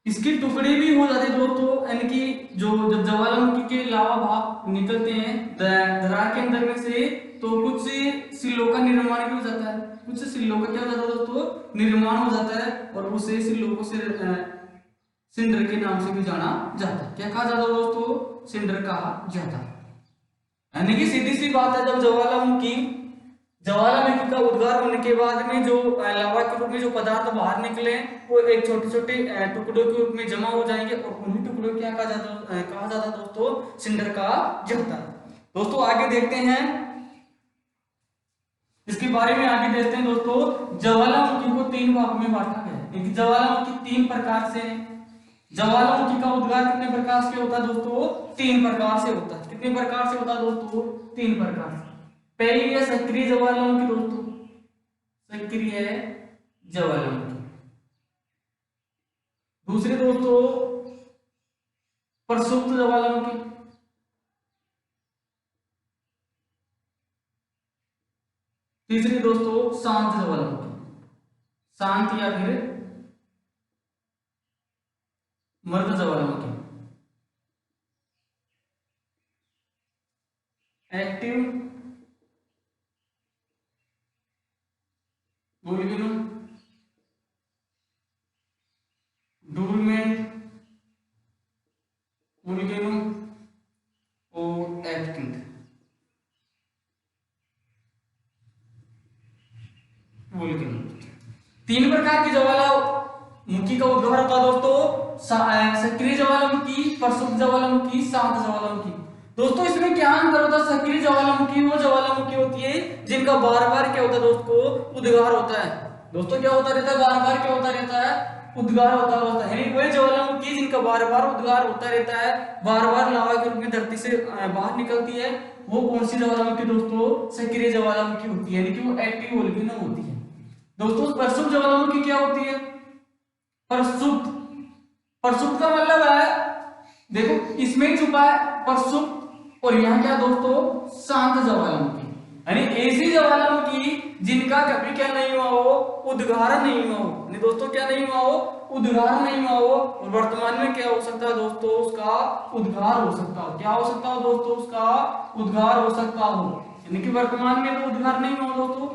इसके टुकड़े भी हो जाते दोस्तों, यानी कि जो जब ज्वालामुखी के लावा भाप निकलते हैं दरार के अंदर में से, तो कुछ सिल्लों का निर्माण भी हो जाता है। कुछ सिल्लों का क्या हो जाता है दोस्तों, निर्माण हो जाता है, और उसे सिल्लों को सिंडर के नाम से भी जाना जाता है। क्या कहा जाता है दोस्तों, सिंडर कहा जाता है। यानी कि सीधी सी बात है, जब ज्वालामुखी का उद्गार होने के बाद में जो लावा के रूप में जो पदार्थ बाहर निकले, वो एक छोटे छोटे टुकड़ों के रूप में जमा हो जाएंगे, और उन्हीं टुकड़ों को क्या कहा जाता है दोस्तों, सिंडर कहा जाता है। दोस्तों आगे देखते हैं, इसके बारे में आगे देखते हैं दोस्तों। ज्वालामुखी को तीन भागों में बांटा गया है, क्योंकि ज्वालामुखी तीन प्रकार से है। ज्वालामुखी का उद्गार कितने प्रकार से होता है दोस्तों, तीन प्रकार से होता है। कितने प्रकार से होता है दोस्तों, तीन प्रकार से। पहली है सक्रिय ज्वालामुखी दोस्तों, सक्रिय ज्वालामुखी। दूसरी दोस्तों प्रसुप्त ज्वालामुखी। तीसरी दोस्तों शांत ज्वालामुखी, शांत या फिर मर्द ज्वालामुखी। एक्टिव वोल्केनो, डोरमेंट वोल्केनो और एक्टिंग वोल्केनो। तीन प्रकार की ज्वालामुखी का उद्गार होता है दोस्तों, सक्रिय ज्वालामुखी, प्रसुप्त ज्वालामुखी, शांत ज्वालामुखी। दोस्तों इसमें क्या अंतर होता है, सक्रिय ज्वालामुखी वो ज्वालामुखी होती है जिनका बार बार क्या होता है दोस्तों, उद्गार होता है। दोस्तों क्या होता रहता है, बार बार क्या होता रहता है, उद्गार होता है। यानी वही ज्वालामुखी जिनका बार बार उद्गार होता रहता है, बार बार लावा के रूप में धरती से बाहर निकलती है, वो कौन सी ज्वालामुखी दोस्तों, सक्रिय ज्वालामुखी होती है, यानी कि वो एक्टिव वोल्केनो होती है। दोस्तों प्रसुप्त ज्वालामुखी क्या होती है, प्रसुप्त, प्रसुप्त का मतलब है, देखो इसमें छुपा है प्रसुप्त, और यहाँ क्या दोस्तों, शांत ज्वालामुखी। यानी ऐसी ज्वालामुखी जिनका कभी क्या नहीं हुआ हो, उद्गार नहीं हुआ हो। नहीं दोस्तों क्या नहीं हुआ हो, उद्गार नहीं हुआ हो, और वर्तमान में क्या हो सकता है दोस्तों, उसका उद्गार हो सकता हो। क्या हो सकता हो दोस्तों, उसका उद्गार हो सकता हो। यानी कि वर्तमान में तो उद्गार नहीं हुआ दोस्तों,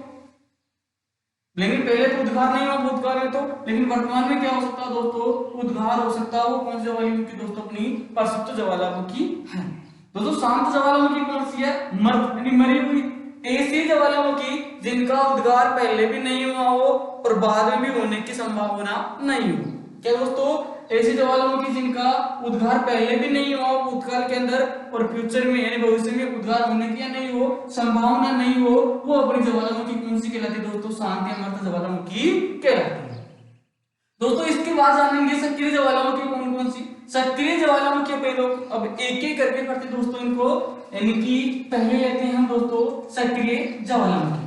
लेकिन पहले तो उद्गार नहीं हुआ भूतकाल में तो, लेकिन वर्तमान में क्या हो सकता है दोस्तों, उद्गार हो सकता है। वो कौन सी ज्वालामुखी दोस्तों, अपनी प्रसुप्त ज्वालामुखी है। दोस्तों शांत ज्वालामुखी कौन सी है, मर्द यानी मरी हुई। ऐसी ज्वालामुखी जिनका उद्गार पहले भी नहीं हुआ हो और बाद में भी होने की संभावना नहीं हो। क्या दोस्तों, ऐसी ज्वालामुखी जिनका उद्गार पहले भी नहीं हुआ हो भूतकाल के अंदर, और फ्यूचर में यानी भविष्य में उद्गार होने की या नहीं हो, संभावना नहीं हो, वो अपनी ज्वालामुखी कौन सी कहलाती है दोस्तों, शांत या मर्द ज्वालामुखी कहलाती है। दोस्तों इसके बाद जानेंगे सक्रिय ज्वालामुखी कौन कौन सी। सक्रिय ज्वालामुखी पहले अब एक एक करके पढ़ते दोस्तों इनको, यानी कि पहले लेते हैं हम दोस्तों सक्रिय ज्वालामुखी।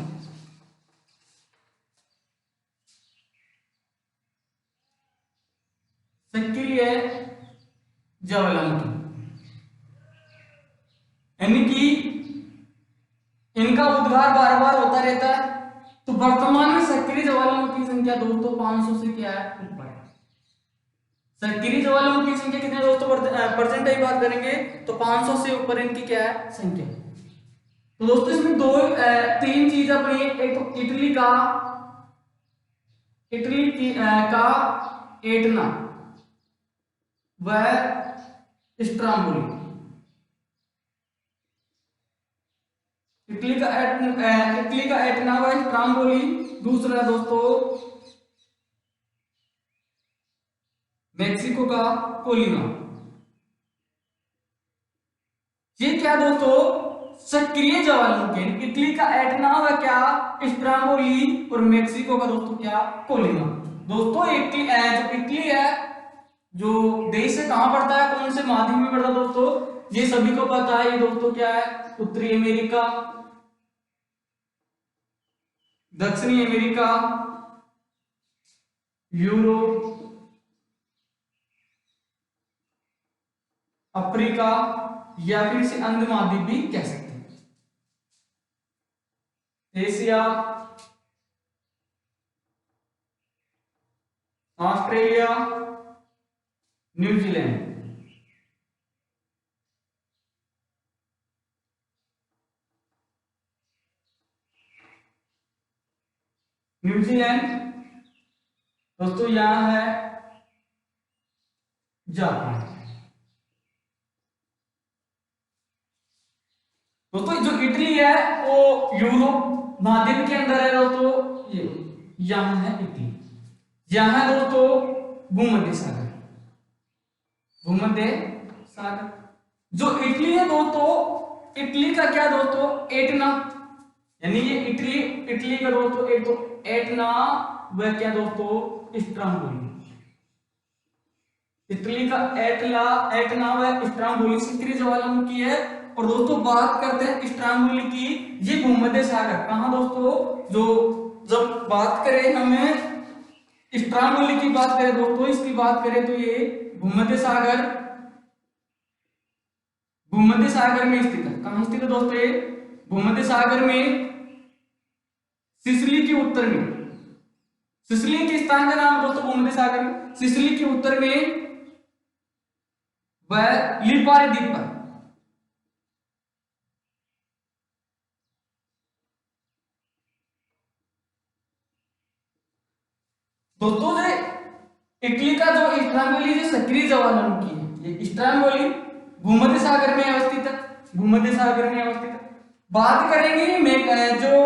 सक्रिय ज्वालामुखी यानी कि इनका उद्गार बार बार होता रहता है। तो वर्तमान में सक्रिय ज्वालामुखी की संख्या दोस्तों 500 से क्या है, ऊपर है। सक्रिय ज्वालामुखी की संख्या कितने दोस्तों, परसेंटेज बात करेंगे तो 500 से ऊपर इनकी क्या है, संख्या। तो दोस्तों इसमें तीन चीज अपनी, एक तो इटली का एटना, वह स्ट्राम्बोली। इटली का एटना व स्ट्राम्बोली। दूसरा दोस्तों मेक्सिको का कोलिमा। ये क्या दोस्तों, सक्रिय ज्वालामुखी। इटली का एटना व क्या, स्ट्राम्बोली, और मेक्सिको का दोस्तों क्या, कोलिमा। दोस्तों जो इटली है, जो देश से कहां पड़ता है, कौन से महाद्वीप में पड़ता है दोस्तों, ये सभी को पता है। ये दोस्तों क्या है, उत्तरी अमेरिका, दक्षिणी अमेरिका, यूरोप, अफ्रीका, या फिर इसे अंध महाद्वीप भी कह सकते हैं। Asia, Australia, New Zealand. न्यूजीलैंड दोस्तों यहां है जापान। दोस्तों जो इटली है वो यूरोप महाद्वीप के अंदर है दोस्तों, ये यहां है इटली। यहां है दोस्तों भूमध्य सागर, भूमध्य सागर। जो इटली है दोस्तों, इटली का क्या दोस्तों, एटना, यानी ये इटली, इटली का दोस्तों एक तो एटना, वह क्या दोस्तों, स्ट्रांबोली। इटली का एटला, एटना वह स्ट्रांबोली सक्रिय ज्वालामुखी है। और दोस्तों बात करते हैं स्ट्रांबोली की, ये भूमध्य सागर कहां दोस्तों, जो जब बात करें हमें स्ट्रांबोली की बात करें दोस्तों, इसकी बात करें तो ये भूमध्य सागर, भूमध्य सागर में स्थित है। कहां स्थित है दोस्तों ये, भूमध्य सागर में, सिसिली के उत्तर में। सिसिली के स्थान का नाम दोस्तों भूमध्य सागर में, सिसिली के उत्तर में वह लिपारी द्वीप पर। दोस्तों जो इटली का जो स्ट्रांबोली जो सक्रिय ज्वालामुखी है, ये स्ट्रांबोली भूमध्य सागर में अवस्थित है, भूमध्य सागर में अवस्थित है। बात करेंगे मैं जो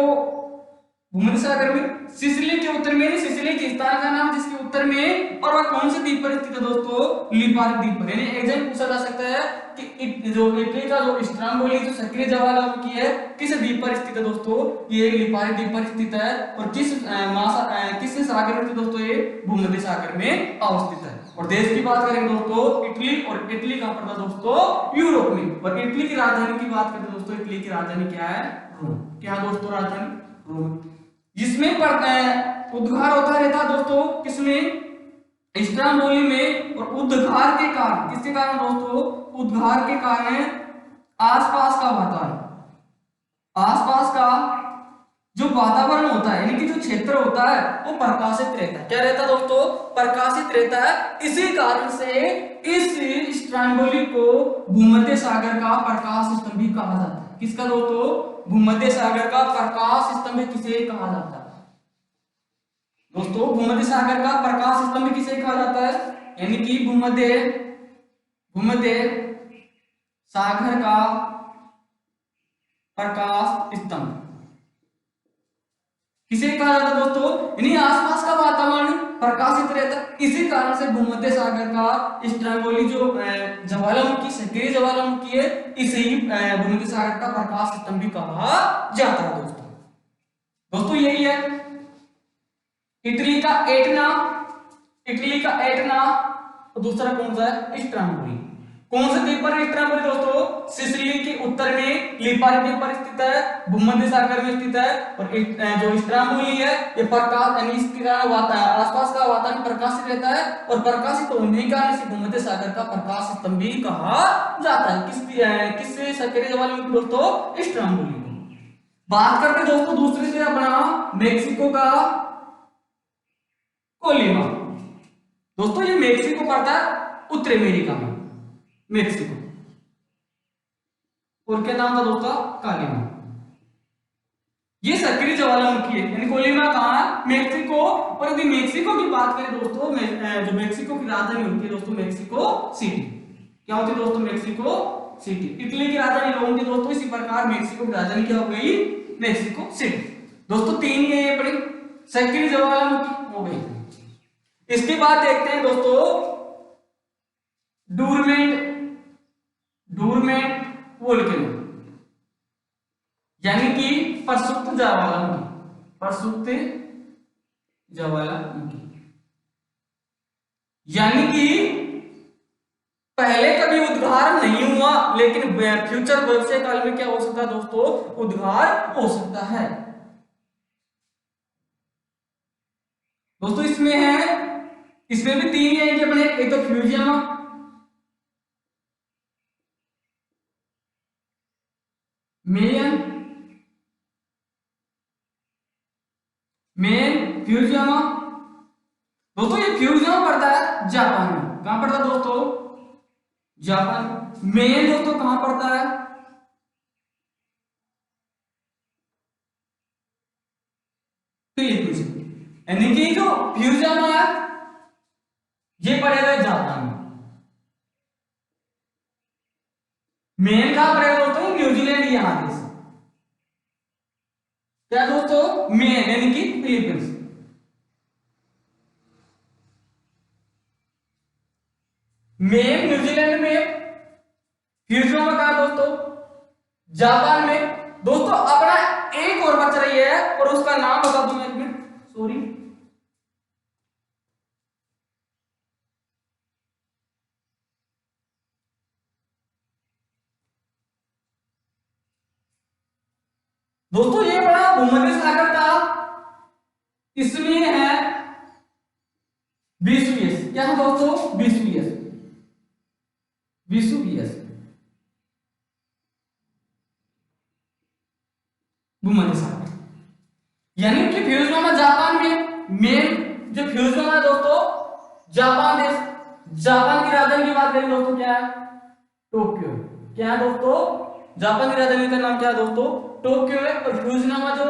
भूमध्य सागर में सिसिली के उत्तर में, सिसिली के स्थान का नाम जिसके उत्तर में, और वह कौन से द्वीप पर स्थित है दोस्तों, लिपारी द्वीप पर। यानी एग्जाम पूछा जा सकता है कि जो इटली का जो स्ट्रांबोली जो सक्रिय ज्वालामुखी है किस द्वीप पर स्थित है दोस्तों, ये लिपारी द्वीप पर स्थित है। और किस सागर में दोस्तों, ये भूमध्य सागर में अवस्थित है। और देश की बात करें दोस्तों इटली, और इटली कहां पर था दोस्तों, यूरोप में। और इटली की राजधानी की बात करें दोस्तों, इटली की राजधानी क्या है, रोम। क्या दोस्तों, राजधानी रोम। जिसमें पड़ता है उद्गार होता रहता दोस्तों, किसमें, स्ट्रांबोली में। और उद्गार के कारण, किसके कारण दोस्तों, उद्गार के कारण आसपास का वातावरण, आसपास का जो वातावरण होता है, यानी कि जो क्षेत्र होता है वो प्रकाशित रहता है। क्या रहता है दोस्तों, प्रकाशित रहता है। इसी कारण से इस स्ट्रांबोली को भूमध्य सागर का प्रकाश स्तंभ भी कहा जाता है। किसका दोस्तों, भूमध्य सागर का प्रकाश स्तंभ किसे कहा जाता है दोस्तों, भूमध्य सागर का प्रकाश स्तंभ किसे कहा जाता है, यानी कि भूमध्य सागर का प्रकाश स्तंभ किसे कहा जाता है दोस्तों, यानी आसपास का वातावरण प्रकाशित रहता है। इसी कारण से भूमध्य सागर का स्ट्रांबोली जो ज्वालामुखी, सक्रिय ज्वालामुखी है, इसे ही भूमध्य सागर का प्रकाश स्तंभ भी कहा जाता है दोस्तों। दोस्तों यही है इटली का एटना, इटली का एटना। और दूसरा कौन सा है, स्ट्रांबोली। कौन से द्वीप पर स्ट्रांबोली दोस्तों, सिसिली के उत्तर में लिपारी द्वीप पर स्थित है, भूमध्य सागर में स्थित है। और जो स्ट्रांबोली है ये प्रकाश, यानी इसके कारण आसपास का वातावरण प्रकाशित रहता है। और प्रकाशित होने के कारण इसे भूमध्य सागर का प्रकाश स्तंभ भी कहा जाता है। किससे सक्रिय ज्वालामुखी दोस्तों, स्ट्रांबोली को। बात करते दोस्तों दूसरे से अपना मेक्सिको का कोलिमा। दोस्तों ये मेक्सिको पड़ता है उत्तरी अमेरिका में, मेक्सिको। और क्या नाम था दोस्तों, कोलिमा। ये सक्रिय ज्वालामुखी है, यानी कोलिमा कहां है, मेक्सिको। और यदि मेक्सिको की बात करें दोस्तों, जो मेक्सिको की राजधानी होती है दोस्तों, मेक्सिको सिटी। क्या होती है दोस्तों, मेक्सिको सिटी। इटली की राजधानी रोम थी दोस्तों, इसी प्रकार मेक्सिको की राजधानी क्या हो गई, मेक्सिको सिटी। दोस्तों तीन ये बड़ी सक्रिय ज्वालामुखी हो गई। इसके बाद देखते हैं दोस्तों डोरमेंट वोल्केनो, यानी कि प्रसुप्त ज्वालामुखी, प्रसुप्त ज्वालामुखी। यानी कि पहले कभी उद्गार नहीं हुआ, लेकिन फ्यूचर भविष्य काल में क्या हो सकता है दोस्तों, उद्गार हो सकता है दोस्तों। इसमें भी तीन है अपने, एक तो फ्यूजियम, मेन फ्यूजियम। दोस्तों ये फ्यूजियम पड़ता है जापान में, कहां पड़ता है दोस्तों? जापान। मेन दोस्तों कहां पड़ता है? फिलीपींस। यानी कि जो फ्यूजियामा है ये पड़ेगा जापान में। मेन कहां पड़ेगा दोस्तों? न्यूजीलैंड, यहां देश। क्या दोस्तों? मेन यानी कि फिलीपींस। मेन न्यूजीलैंड में, फ्यूजियामा कहां है दोस्तों? जापान में। दोस्तों अपना एक और बच रही है और उसका नाम बता दूं मैं, एक मिनट, सॉरी। दोस्तों ये बड़ा भूमध्य सागर था, इसमें है VSUS। क्या है दोस्तों? VSUS। VSUS भूमध्य सागर। यानी कि फ्यूजियामा जापान में, मेन जो फ्यूजियामा है दोस्तों जापान देश। जापान की राजधानी की बात करें दोस्तों, क्या है? टोक्यो। क्या है दोस्तों? जापान की राजधानी का नाम क्या है दोस्तों? टोक्यो है। और फ्यूजियामा जो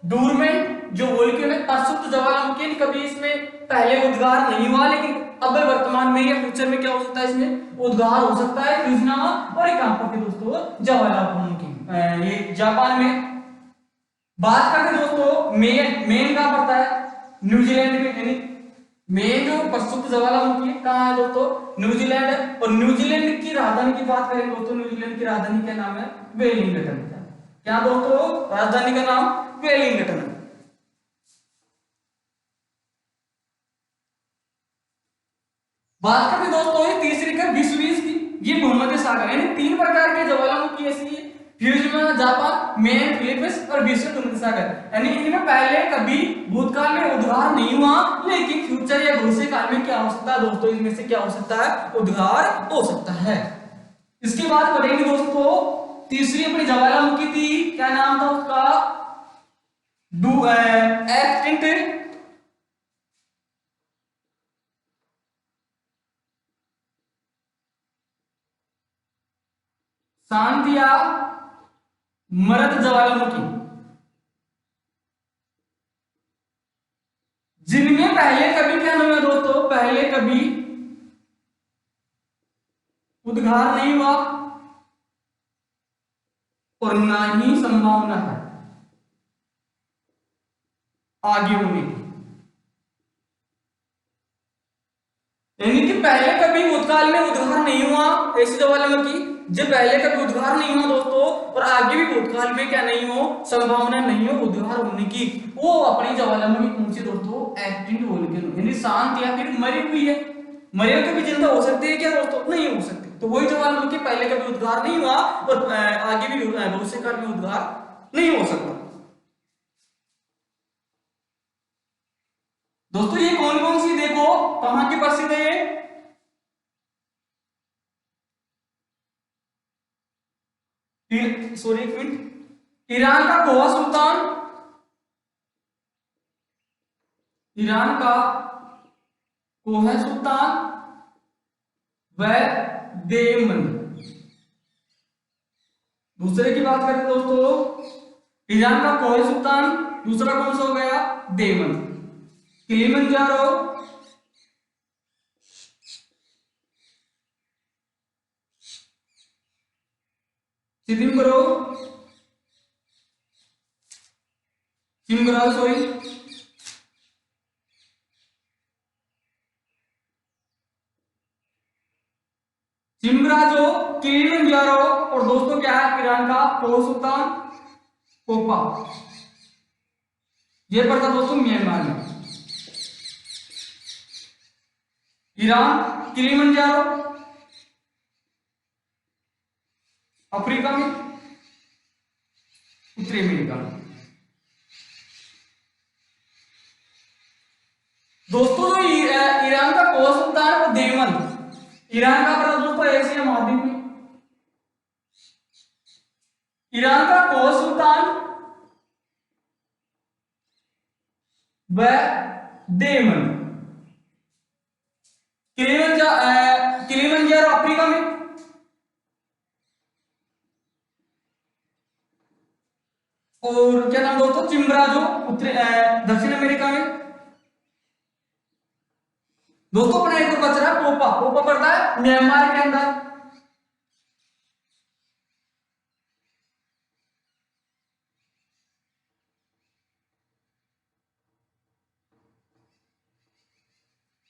डोरमेंट जो वोल्केनो है, अशुद्ध ज्वालामुखी, कभी इसमें पहले उद्गार नहीं हुआ, लेकिन अब वर्तमान में या फ्यूचर में क्या हो सकता है? इसमें उद्गार हो सकता है फ्यूजियामा। और एक कहां पर दोस्तों? ज्वालामुखी, ये जापान में। बात करते दोस्तों मेन कहां पड़ता है? न्यूजीलैंड में। यानी मेन जो प्रसिद्ध ज्वालामुखी कहां है दोस्तों? न्यूजीलैंड है। और न्यूजीलैंड की राजधानी की बात करें दोस्तों, न्यूजीलैंड की राजधानी का नाम है वेलिंगटन। क्या दोस्तों? राजधानी का नाम वेलिंगटन है। बात करते दोस्तों ये तीसरी का विश्ववीज की, ये भूमध्य सागर। यानी तीन प्रकार के ज्वालामुखी ऐसी है, फ्यूजियामा जापान, मेन फिलीपींस और विश्व भूमध्य सागर। यानी इनमें पहले कभी भूतकाल में उद्गार नहीं हुआ, लेकिन फ्यूचर या भविष्य काल में क्या हो सकता है दोस्तों? इनमें से क्या हो सकता है? उद्गार हो सकता है। इसके बाद पढ़ेंगे दोस्तों तीसरी अपनी ज्वालामुखी थी, क्या नाम था उसका? एक्सटिंक्ट शांत या मृत ज्वालामुखी, जिनमें पहले कभी क्या नहीं हुआ दोस्तों? पहले कभी उद्गार नहीं हुआ और ना ही संभावना है आगे होने की। यानी कि पहले कभी भूतकाल में उद्गार नहीं हुआ ऐसी ज्वालामुखी, जो पहले कभी उद्गार नहीं हुआ दोस्तों, और आगे भी भूतकाल में क्या नहीं हो? संभावना नहीं हो उद्गार होने की, वो अपनी ज्वालामुखी कौन सी दोस्तों? Active volcano. यानी शांत या फिर मरी हुई है। मरे कभी जिंदा हो सकती है क्या दोस्तों? नहीं हो सकती। तो वही ज्वालामुखी पहले कभी उद्गार नहीं हुआ और आगे भी भविष्य काल में उद्गार नहीं हो सकता। दोस्तों ये कौन कौन सी देखो कहां की प्रसिद्ध है? ये सॉरी एक मिनट, ईरान का कोहा सुल्तान, ईरान का कोहा सुल्तान व देमन। दूसरे की बात करें दोस्तों, ईरान का कोहा सुल्तान, दूसरा कौन सा हो गया? देमन। किलिमंजारो, चिदम्बरो, चिम्बराव सॉरी, चिम्बराजो, किलिमंजारो, और दोस्तों क्या है? ईरान का कोहा सुल्तान कोपा। यह पड़ता दोस्तों म्यांमार में। ईरान किलिमंजारो अफ्रीका में, उत्तरी अमेरिका में। दोस्तों जो ईरान का कोहा सुल्तान वो देमन, ईरान का पड़ता दोस्तों एशिया महाद्वीप में। ईरान का कोहा सुल्तान व देमन, दोस्तों चिम्बराजो दक्षिण अमेरिका में। दोस्तों अपना एक बच रहा है पोपा, पोपा पड़ता है म्यांमार के अंदर।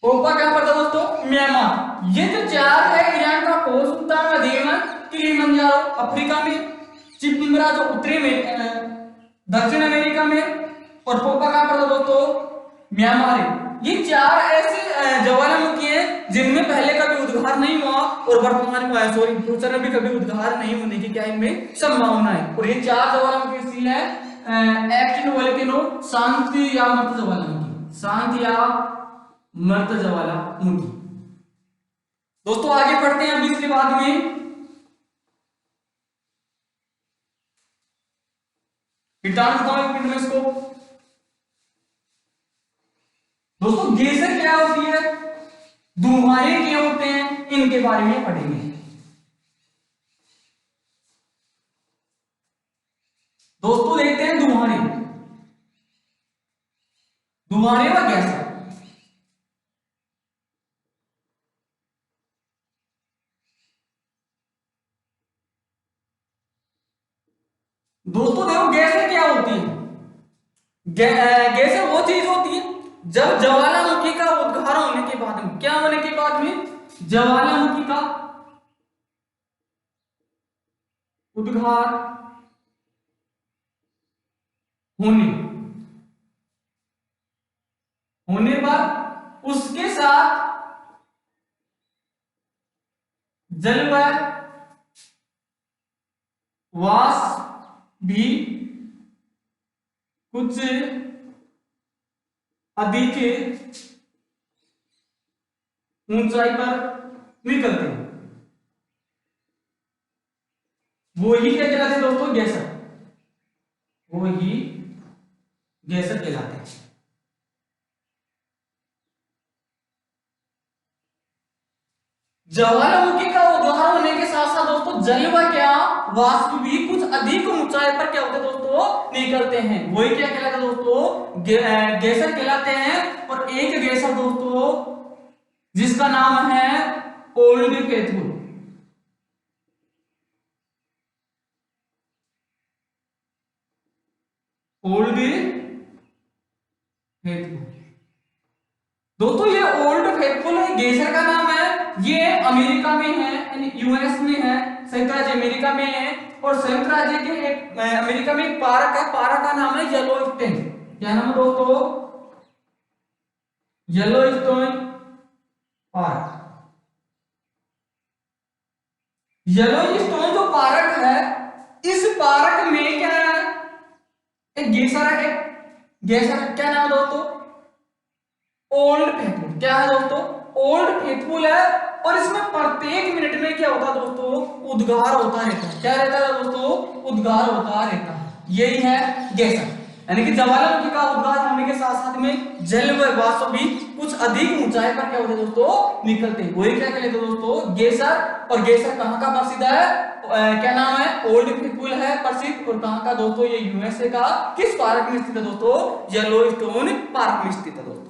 पोपा क्या पड़ता है दोस्तों, म्यांमार। ये जो चार है, ईरान का कोस सुल्तान व देवन, किलिमंजारो अफ्रीका में, चिम्बराजो उत्तरी में दक्षिण अमेरिका में, और पोपा कहां पड़ता है दोस्तों, म्यांमार है। ये चार ऐसे ज्वालामुखी हैं जिनमें पहले कभी उद्गार नहीं हुआ और वर्तमान में फ्यूचर में भी कभी उद्गार नहीं होने की क्या इनमें संभावना है। और ये चार ज्वालामुखी स्थिल है एक्टिव वोल्केनो, शांति या मृत ज्वालामुखी, शांति या मृत ज्वालामुखी। दोस्तों आगे पढ़ते हैं अभी इसके बाद में पिंड में इसको। दोस्तों गेसर क्या होती है, धुआं क्या होते हैं, इनके बारे में पढ़ेंगे। दोस्तों देखते हैं धुआं, धुआं व गैसर। दोस्तों देखो गैसें क्या होती है, गैसें वो चीज होती है जब ज्वालामुखी का उद्गार होने के बाद में, क्या होने के बाद में, ज्वालामुखी का उद्गार होने पर उसके साथ जलवायु वाष्प भी कुछ अधिक ऊंचाई पर निकलते हैं, वो ही क्या कहलाते हैं दोस्तों, गैसर, वो ही गैसर कहलाते हैं। ज्वालामुखी का उद्गार होने के साथ साथ दोस्तों जल व क्या वाष्प भी कुछ अधिक ऊंचाई पर क्या होते हैं दोस्तों, निकलते हैं, वही क्या कहलाते हैं दोस्तों, गैसर कहलाते हैं। और एक गैसर दोस्तों जिसका नाम है ओल्ड फेथफुल, ओल्ड फेथफुल। दोस्तों ये ओल्ड फेथफुल गैसर का नाम है, ये अमेरिका में है, यानी यूएस में है, संयुक्त राज्य अमेरिका में है। और संयुक्त राज्य के एक अमेरिका में एक पार्क है, पार्क का नाम है येलोस्टोन। क्या नाम है दोस्तों, येलोस्टोन पार्क। येलोस्टोन जो पार्क है, इस पार्क में क्या है, एक गैसर है, गैसर क्या नाम है दोस्तों, ओल्ड फेथफुल। क्या है दोस्तों, ओल्ड फेथफुल है। और इसमें प्रत्येक मिनट में क्या होता है दोस्तों, उद्गार होता रहता है। क्या रहता है दोस्तों, उद्गार होता रहता है, यही है गैसर। यानी कि ज्वालामुखी का उद्गार होने के साथ साथ में जल व वाष्प भी कुछ अधिक ऊंचाई पर क्या होते हैं दोस्तों, निकलते हैं, वही क्या कहते हैं दोस्तों, गैसर। और गैसर कहां का प्रसिद्ध है, क्या नाम है, ओल्ड फेथफुल है प्रसिद्ध। और कहां का दोस्तों, ये यूएसए का किस पार्क में स्थित है दोस्तों, येलोस्टोन पार्क में स्थित है दोस्तों।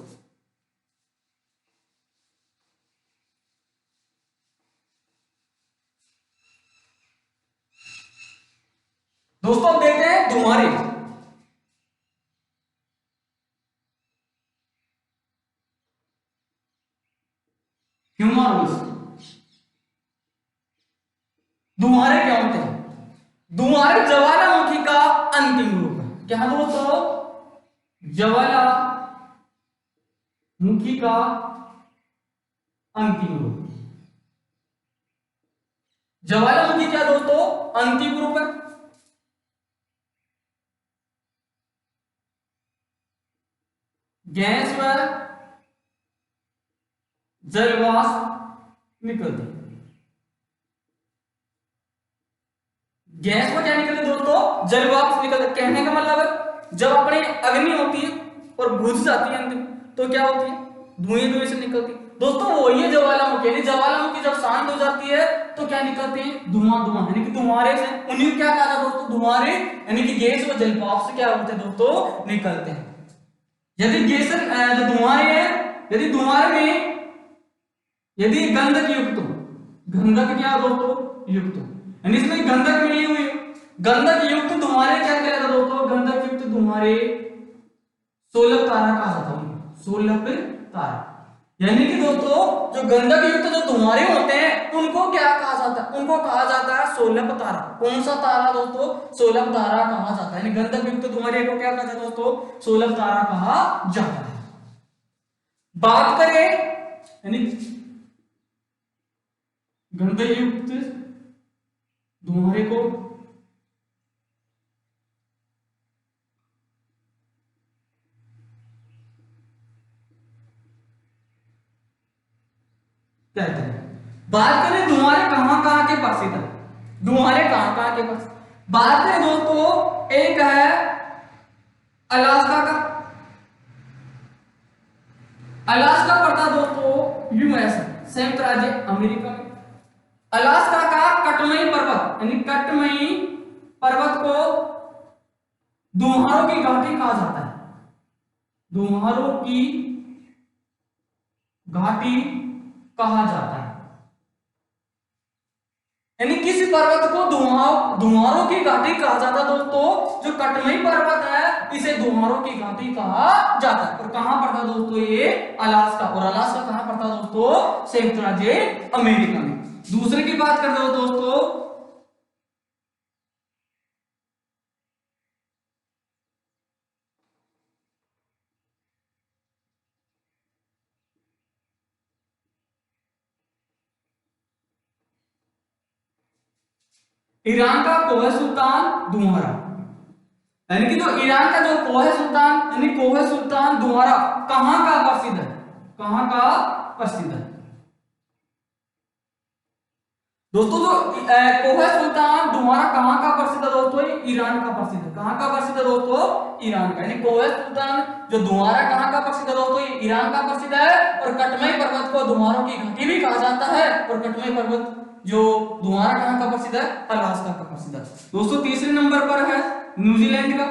दोस्तों अब देखते हैं धुआं। ह्यूमन धुआं क्या होते हैं, धुआं ज्वालामुखी का अंतिम रूप है। क्या दोस्तों, ज्वालामुखी का अंतिम रूप। ज्वालामुखी क्या दोस्तों, अंतिम रूप है। गैस व जलवाष्प निकलते, गैस में क्या निकलते दोस्तों, जलवाष्प निकलते। कहने का मतलब है जब अपनी अग्नि होती है और बुझ जाती है अंतिम, तो क्या होती है, धुएं धुएं से निकलती। दोस्तों वही है ज्वालामुखी, यानी ज्वालामुखी जब शांत हो जाती है तो क्या निकलते हैं, धुआं धुआं, यानी कि धुआरे से, उन्हीं को क्या कहा जाता है दोस्तों, धुआरे, यानी कि गैस व जलभाप से क्या होते हैं दोस्तों, निकलते हैं। यदि गैस जो धुआरे है, यदि धुआरे में यदि गंधक युक्त हो, गंधक क्या दोस्तों युक्त हो, यानी इसमें गंधक मिली हुई हो, गंधक युक्त धुआरे क्या कहलाता दोस्तों, गंधक युक्त धुआरे सोलभ तारा कहा जाता है, सोलभ तारा। यानी कि दोस्तों जो गंधक युक्त जो धुआरे होते हैं उनको क्या कहा जाता है, उनको कहा जाता है सोलभ तारा। कौन सा तारा दोस्तों, सोलभ तारा कहा जाता है, यानी गंधक युक्त धुआरे को क्या कहते हैं दोस्तों, सोलभ तारा कहा जाता है। बात करें यानी गंधक युक्त धुआरे को कहते हैं। बात करें धुआरे कहां कहां के प्रसिद्ध है, धुआरे कहां कहां के प्रसिद्ध, बात करें दोस्तों एक है अलास्का का, अलास्का पड़ता दोस्तों यूएस संयुक्त राज्य अमेरिका में। अलास्का का कटमई पर्वत, यानी कटमई पर्वत को धुआरों की घाटी कहा जाता है, धुआरों की घाटी कहा जाता है। यानी किस पर्वत को धुआरों की घाटी कहा जाता है दोस्तों, जो कटमई पर्वत है इसे धुआरों की घाटी कहा जाता है। और कहां पड़ता है दोस्तों, ये अलास्का, और अलास्का कहां पड़ता है दोस्तों, संयुक्त राज्य अमेरिका में। दूसरे की बात करते हो दोस्तों, ईरान का कोहे सुल्तान धुआरा, यानी कि जो ईरान का जो कोहे सुल्तान, यानी कोहे सुल्तान धुआरा कहां का प्रसिद्ध है, कहां का प्रसिद्ध है दोस्तों, जो कोहे सुल्तान धुआरा कहां का प्रसिद्ध है दोस्तों, ईरान का प्रसिद्ध है। कहां का प्रसिद्ध है दोस्तों, ईरान का, यानी कोहे सुल्तान जो धुआरा कहां का प्रसिद्ध है दोस्तों, ईरान का प्रसिद्ध है। और कटमई पर्वत को धुआरों की घाटी भी कहा जाता है, और कटमई पर्वत जो धुआरा कहां का प्रसिद्ध है, अलास्का का प्रसिद्ध है। दोस्तों तीसरे नंबर पर है न्यूजीलैंड का,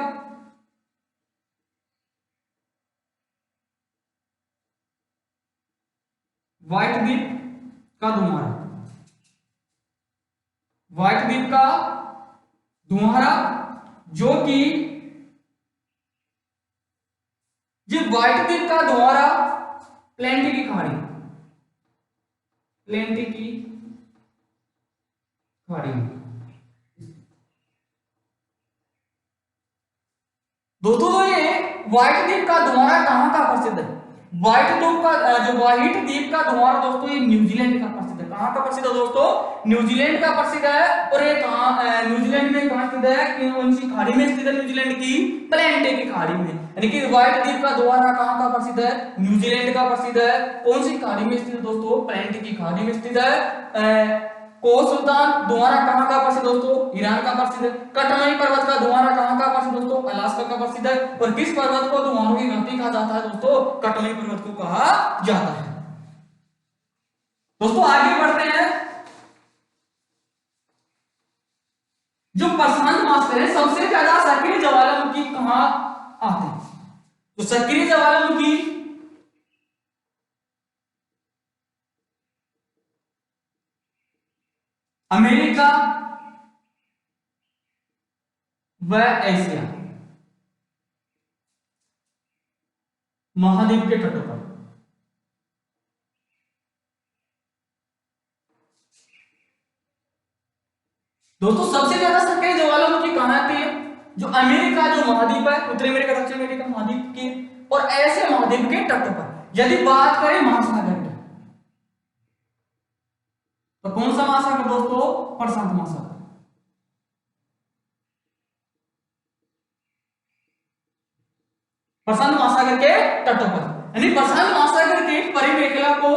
व्हाइट द्वीप का धुआरा, व्हाइट द्वीप का धुआरा, जो कि जी व्हाइट द्वीप का धुआरा प्लेंटी की खाड़ी, प्लेंटी की खाड़ी दोस्तों, तो ये व्हाइट द्वीप का धुआरा कहां का प्रसिद्ध है, व्हाइट द्वीप का जो व्हाइट द्वीप का धुआरा दोस्तों ये न्यूजीलैंड का प्रसिद्ध है। कहां का प्रसिद्ध है दोस्तों, न्यूजीलैंड का प्रसिद्ध है। और ये कहां, न्यूजीलैंड में कहां स्थित है, कौन सी खाड़ी में स्थित है, न्यूजीलैंड की प्लेंटी की खाड़ी में। यानी कि व्हाइट द्वीप का धुआरा कहां का प्रसिद्ध है, न्यूजीलैंड का प्रसिद्ध है। कौन सी खाड़ी में स्थित है दोस्तों, प्लेंटी की खाड़ी में स्थित है। कोहे सुल्तान धुआरा कहां का प्रसिद्ध दोस्तों, ईरान का प्रसिद्ध है। कटमई पर्वत का धुआरा कहां का प्रसिद्ध दोस्तों, अलास्का का प्रसिद्ध है। और किस पर्वत को धुआरों की घाटी कहा जाता है दोस्तों, कटमई पर्वत को कहा जाता है। दोस्तों आगे बढ़ते हैं, जो प्रशांत महासागर है सबसे ज्यादा सक्रिय ज्वालामुखी कहां आते हैं, तो सक्रिय ज्वालामुखी अमेरिका व एशिया महाद्वीप के तटों पर। दोस्तों सबसे ज्यादा सक्रिय ज्वालामुखी कहां आती है, जो अमेरिका जो महाद्वीप है, उत्तरी अमेरिका दक्षिण अमेरिका महाद्वीप के और ऐसे महाद्वीप के तटों पर। यदि बात करें महासागर की, तो कौन सा महासागर दोस्तों, प्रशांत महासागर। प्रशांत महासागर के तटों पर, यानी प्रशांत महासागर की परिमेखला को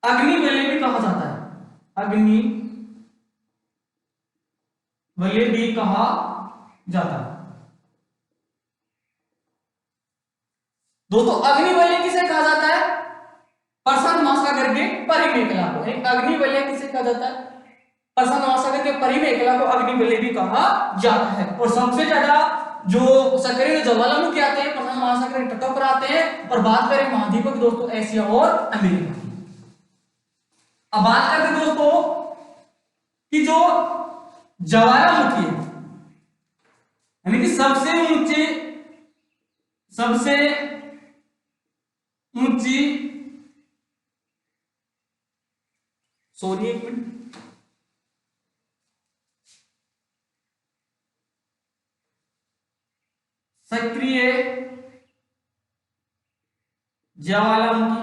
अग्नि वलय भी कहा जाता है, अग्नि वलय भी कहा जाता है। दोस्तों अग्निवलय किसे कहा जाता है? प्रशांत महासागर के परिमेखला को। अग्निवलय किसे कहा जाता है? प्रशांत महासागर के परिमेखला को अग्निवलय भी कहा जाता है। और सबसे ज्यादा जो सक्रिय ज्वालामुखी आते हैं प्रशांत महासागर के तटों पर आते हैं। और बात करें महाद्वीपों की दोस्तों, एशिया और अमेरिका की। अब बात करते हैं दोस्तों कि जो ज्वालामुखी है, यानी कि सबसे ऊंची सॉरी एक मिनट, सक्रिय ज्वालामुखी,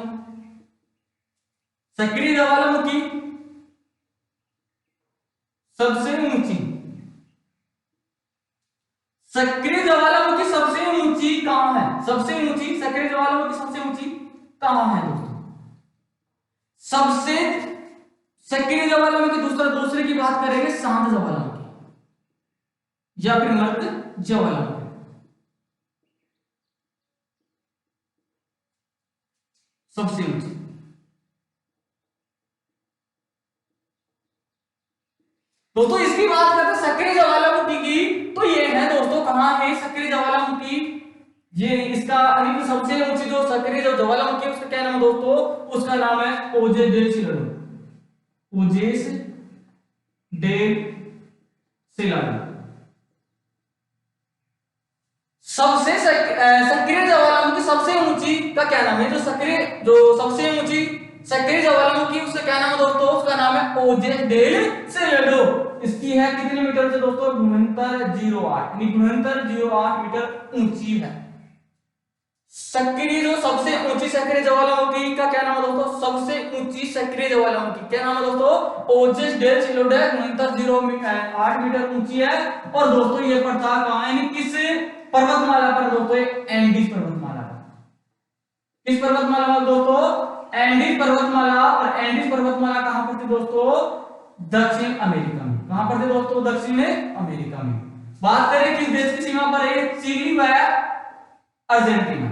सक्रिय ज्वालामुखी सबसे ऊंची, सक्रिय ज्वालामुखी सबसे ऊंची कहां है? सबसे ऊंची सक्रिय ज्वालामुखी सबसे ऊंची कहां है दोस्तों? सबसे सक्रिय ज्वालामुखी दूसरे की बात करेंगे शांत ज्वालामुखी या फिर मृत ज्वालामुखी। सबसे ऊंची दोस्तों इसकी बात करते हैं सक्रिय ज्वालामुखी की, तो ये है दोस्तों कहां है सक्रिय ज्वालामुखी? ये इसका सबसे ऊंची जो सक्रिय जो ज्वालामुखी है उसका क्या नाम है दोस्तों? उसका नाम है ओजेस डेल सिलाडो। ओजेस डेल सिलाडो सबसे सक्रिय ज्वालामुखी सबसे ऊंची का क्या नाम है? जो सबसे ऊंची सक्रिय ज्वालामुखी उसका क्या नाम है दोस्तों? उसका नाम है ओजेस डेल सिलाडो। इसकी है कितने मीटर से दोस्तों? 6908 मीटर ऊंची है। सक्रिय जो सबसे ऊंची सक्रिय ज्वालामुखी का क्या नाम है दोस्तों? सबसे ऊंची सक्रिय ज्वालामुखी क्या नाम है दोस्तों? ओजेस डेल सिलाडो 6908 मीटर ऊंची है। और दोस्तों ये पड़ता कहां है? किस पर्वतमाला पर दोस्तों? एंडीज पर्वतमाला पर। किस पर्वतमाला पर दोस्तों? एंडीज पर्वतमाला। और एंडीज पर्वतमाला कहां पर थी दोस्तों? दक्षिण अमेरिका में। कहां पर थी दोस्तों? दक्षिण अमेरिका में। बात करें किस देश की सीमा पर है? चिली व अर्जेंटीना।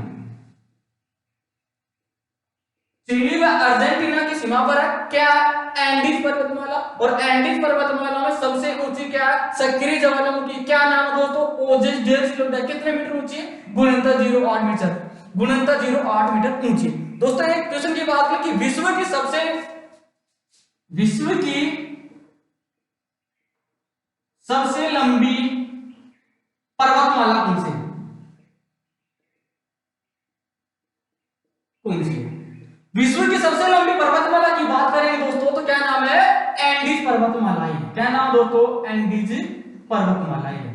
चिली व अर्जेंटीना की सीमा पर है क्या? एंडीज पर्वतमाला। और एंडीज पर्वतमाला में सबसे ऊंची क्या है? सक्रिय ज्वालामुखी। क्या नाम है दोस्तों? ओजेस डेल सिलाडो। कितने मीटर ऊंची है? 0908 मीटर। 0908 मीटर ऊंची। दोस्तों एक क्वेश्चन की बात करें कि विश्व की सबसे लंबी पर्वतमाला कौन सी है? विश्व की सबसे लंबी पर्वतमाला की बात करेंगे दोस्तों तो क्या नाम है? एंडीज पर्वतमाला है। क्या नाम दोस्तों? एंडीज पर्वतमाला है।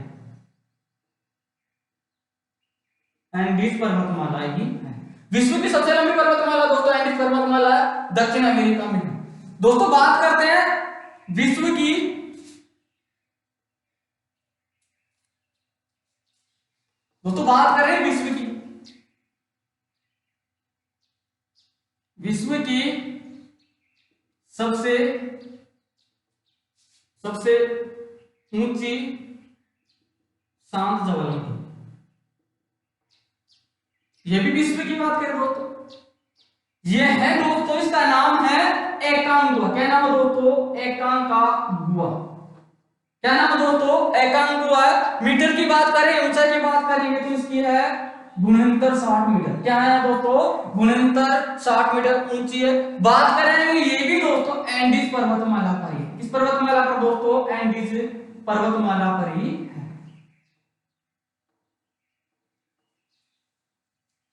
एंडीज पर्वतमाला ही है। विश्व की सबसे लंबी पर्वतमाला दोस्तों एंडीज पर्वतमाला दक्षिण अमेरिका में है। दोस्तों बात करते हैं विश्व की सबसे ऊंची शांत ज्वालामुखी, यह भी विश्व की बात करें दोस्तों, यह है दोस्तों इसका नाम है एकांगुआ। क्या नाम है दोस्तों? एकांकागुआ। क्या नाम है दोस्तों? एकांगुआ। मीटर की बात करें, ऊंचाई की बात करेंगे तो इसकी है 6960 मीटर। क्या है दोस्तों? 6960 मीटर ऊंची है। बात करेंगे ये भी दोस्तों एंडीज पर्वतमाला पर ही। किस पर्वतमाला पर दोस्तों? एंडीज पर्वतमाला पर ही है।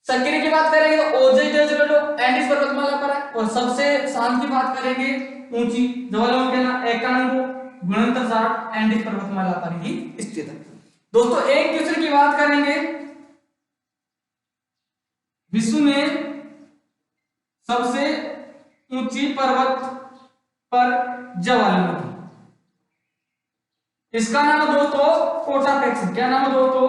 सक्रिय की बात करेंगे तो ओजेस डेल सिलाडो एंडीज पर्वतमाला पर है। और सबसे शांत की बात करेंगे ऊंची ज्वालामुखी ना एकांगुआ 6960 एंडीज पर्वतमाला पर ही स्थित है। दोस्तों एक क्वेश्चन की बात करेंगे, विश्व में सबसे ऊंची पर्वत पर ज्वालामुखी, इसका नाम है दोस्तों कोटापेक्सी। क्या नाम है दोस्तों?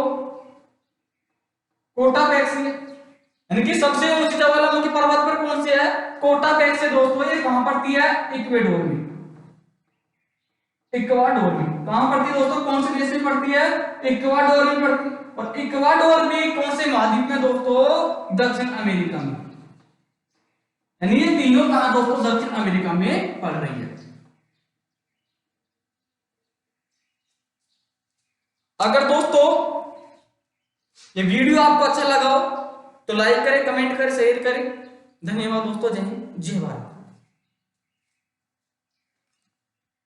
कोटापेक्सी। यानी कि सबसे ऊंची ज्वालामुखी पर्वत पर कौन से है? कोटापेक्सी दोस्तों। ये कहां पड़ती है? इक्वेडोर में। इक्वाडोर में कहां पड़ती है दोस्तों? कौन से देश में पड़ती है? इक्वाडोर में पड़ती है। और इक्वाडोर में कौन से महाद्वीप में दोस्तों? दक्षिण अमेरिका में। यानी ये तीनों कहां दोस्तों? दक्षिण अमेरिका में पड़ रही है। अगर दोस्तों ये वीडियो आपको अच्छा लगा हो तो लाइक करें, कमेंट करें, शेयर करें। धन्यवाद दोस्तों। जय हिंद, जय भारत।